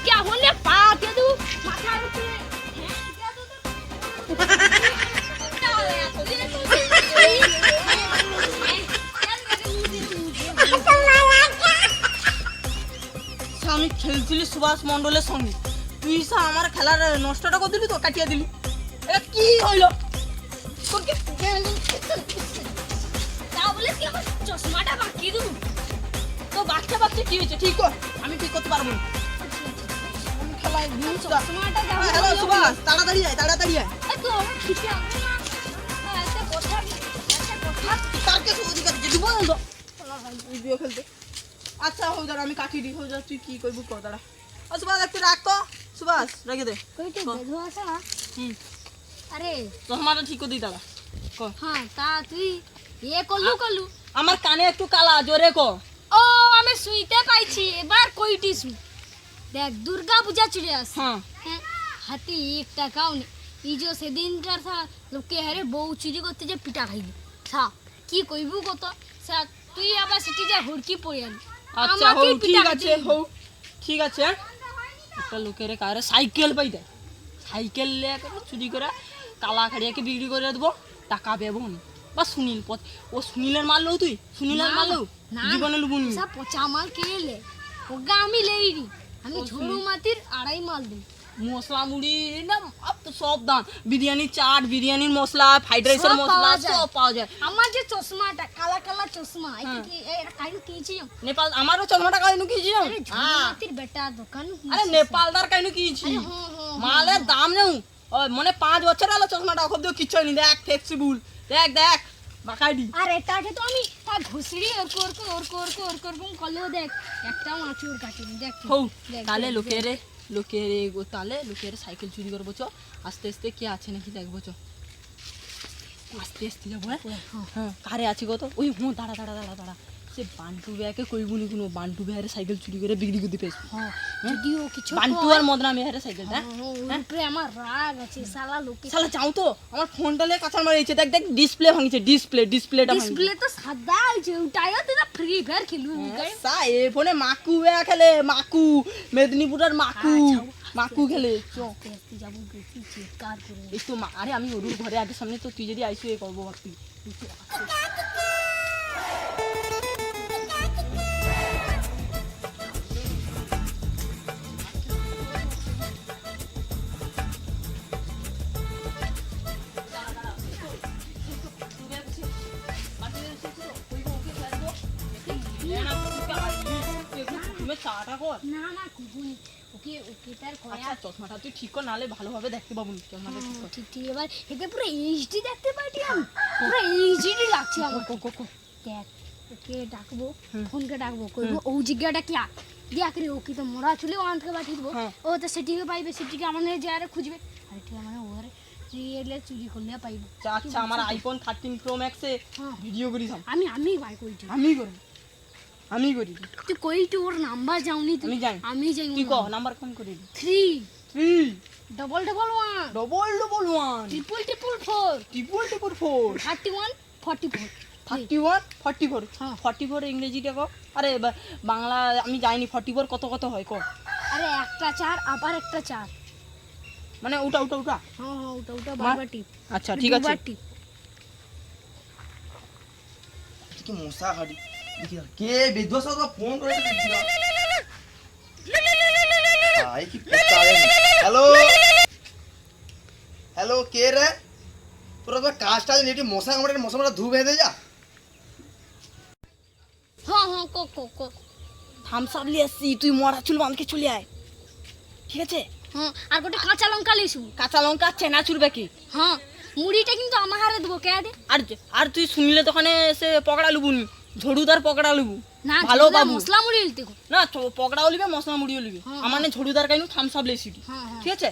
क्या होने पा के दू माथा पे क्या दू আমি খেলছিলি সুভাষ মন্ডলের সঙ্গে তুই আমার খেলার নষ্টটা করে দিলি তো কাটিয়ে দিলি এটা কি হইল তোর কি তা বলে কি আমার চশমাটা বাকি দু তো বাচ্চা বাচ্চা কি হয়েছে ঠিক কর আমি ঠিক করতে পারবো না আমি খেলায় চশমাটা দাও হ্যালো সুভাষ তাড়াতাড়ি আয় তাড়াতাড়ি আয় তো আমার ঠিকই আছে না একটা কথা তারকে অধিকার দিতে দিব না তো ভিডিও খেলতে আচ্ছা হয়ে যাবে আমি কাটিয়ে দিই হয়ে যা তুই কি করবি কর দাঁড়া সুভাষ একটু রাখ তো সুভাষ রেখে দে কইতে বেধো আছে না আরে চশমাটা ঠিক করে দিই দাঁড়া কর হ্যাঁ তা তুই করলু আমার কানে একটু কালা জোরে কর ও আমি শুইতে পাইছি এবার কইটি শু দেখ দুর্গা পূজা চলে আস হ্যাঁ হ্যাঁ হাতি এক টাকাও নেই এই যে সেদিনকার থা লোকে হারে বউ চুরি করতে যে পিটা খাইলি থা কি কইবু কত তুই আবার সেটি যা হুড়কি পড়ে আনি আচ্ছা হো ঠিক আছে একটা লোকের কারে সাইকেল পাই দেয় সাইকেল লেকে চুরি করে কালা খাড়িয়াকে বিক্রি করে দেবো টাকা পেবো না বা সুনীল ও সুনীলের মারলেও তুই সুনীলের মারলেও জীবনে লুবুনি সব পচা মাল কেলে ওগা আমি লেইরি আমি ঝুড়ু মাটির আড়াই মাল দিই মশলা মুড়ি না সব দাম বিরিয়ানি চাট বিরিয়ানির মশলা ফ্রাইড রাইসের মশলা সব পাওয়া যায় আমার যে চশমাটা কালা কালা চশমা এটা কাইনু কিনছি নেপাল আমারও চশমাটা কাইনু কিনছি মাটির বেটা দোকান আরে নেপালদার কাইনু কিনছি মালের দাম নেও মানে 5 বছর আলো চশমাটা খুব দিও কিছু নি দেখ ফ্লেক্সিবল দেখ বাকাইডি আর এটাকে তো আমি তা ঘুষড়ি ওর করলেও দেখ একটা মাছুর কাটিনি দেখ হও তাহলে লোকেরে সাইকেল চুরি করবো চ আস্তে আস্তে কে আছে নাকি দেখবো চ আস্তে আস্তে যাবো হ্যাঁ কারে আছে কত ওই দাঁড়া সে বান্টু ভাইকে কইবুনি কোনো বান্টু ভাইয়ের সাইকেল চুরি করে বিক্রি করতে পেয়েছি যদিও কিছু বান্টু আর মদনা মেয়ের সাইকেল উপরে আমার রাগ আছে শালা লোকে শালা যাও তো আমার ফোনটা লে কাঁচার মারিছে দেখ ডিসপ্লে ভাঙিছে ডিসপ্লেটা ডিসপ্লে তো সাদা আছে ওটাই তো ফ্রি ফায়ার খেলু সা এ ফোনে মাকু খেলে মাকু মেদিনীপুরের মাকু খেলে যাবো বেশি চিৎকার করে এই তো আরে আমি ওরুর ঘরে আগে সামনে তো তুই যদি আইসু এ করবো ভাবতি চশমাটা তুই ঠিক কর নাহলে ভালোভাবে দেখতে পাবো চশমাটা ঠিক এবার এতে পুরো এইচডি দেখতে পাইটি আমি পুরো এইচডি লাগছে আমার দেখ ওকে ডাকবো ফোনকে ডাকবো কইবো ও জিজ্ঞাটা কি দেখ রে ওকে তো মোরা চলে ওয়ানকে পাঠিয়ে দেবো ও তো সেটিকে পাইবে সেটিকে আমার যা রে খুঁজবে আর ঠিক মানে ওরে রিয়েলে চুরি করলে পাইবে আচ্ছা আমার আইফোন 13 প্রো ম্যাক্স এ ভিডিও করিছাম আমি ভাই কইটি আমি করি তুই কইটি ওর নাম্বার যাওনি তুই আমি যাই তুই কো নাম্বার কোন করি 3 111 44 ইংরেজিটা কো আরে বাংলা আমি জানি 44 কত হয় কো আরে একটা 4 আবার একটা 4 মানে ওটা হ্যাঁ ওটা বারবার টিপ আচ্ছা ঠিক আছে কি মশা হাড়ি কে বিদ্বাস ফোন করে দিছিল আই কি পচালে হ্যালো কে রে তোরা তো কাজটা নেটি মশা কামড়ে ধু বেঁধে যা হ্যাঁ কো থামস আপ লিয়ে আসছি তুই মরা চুল বাঁধকে চলে আয় ঠিক আছে হ্যাঁ আর গোটে কাঁচা লঙ্কা লিসু কাঁচা লঙ্কা চেনা চুরবে কি হ্যাঁ মুড়িটা কিন্তু আমার হারে দেবো কে দে আর তুই শুনলে দোকানে এসে পকড়া লুবুনি ঝড়ুদার পকড়া লুবু না ভালো বাবু মশলা মুড়ি লিতে না পকড়াও লিবে মশলা মুড়িও লিবে আমার না ঝড়ুদার কাইনু থামস আপ লেসিটি ঠিক আছে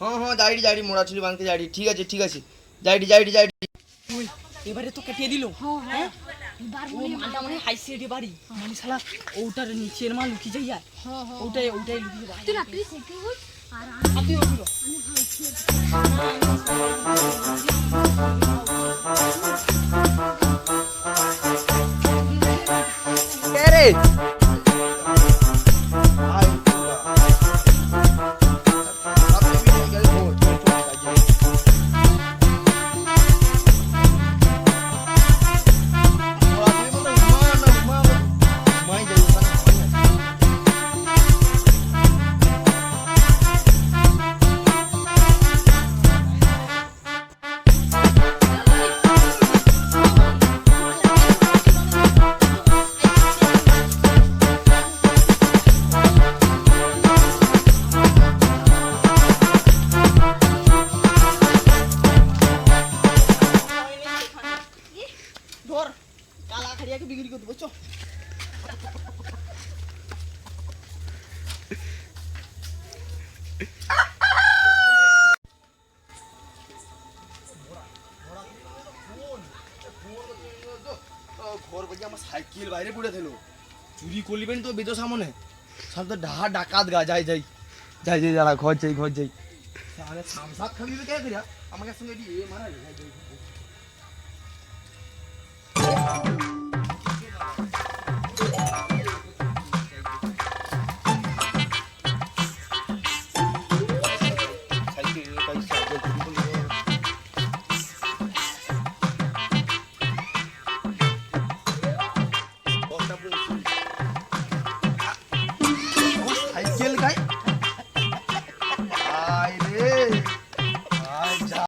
হ্যাঁ যাইডি মোড়া চুলি বাঁধতে যাইডি ঠিক আছে যাইডি এবারে তো কেটে দিল হ্যাঁ ও মালটা মানে হাই সিটি বাড়ি মানে শালা ওটার নিচের মাল লুকি যাই আর ওটাই লুকি যাই তুই সেটি হই আর আপনি ওগুলো আমি হাই সিটি কে রে সাইকেল বাইরে পড়ে দিল চুরি করলিবেন তো বেতো সামনে সব তো ডাকাত গা যাই যাই যাই যাই যারা ঘর যাই তাহলে সামসাপ খাবি কে করিয়া আমাকে সঙ্গে এ মারা যাই যাই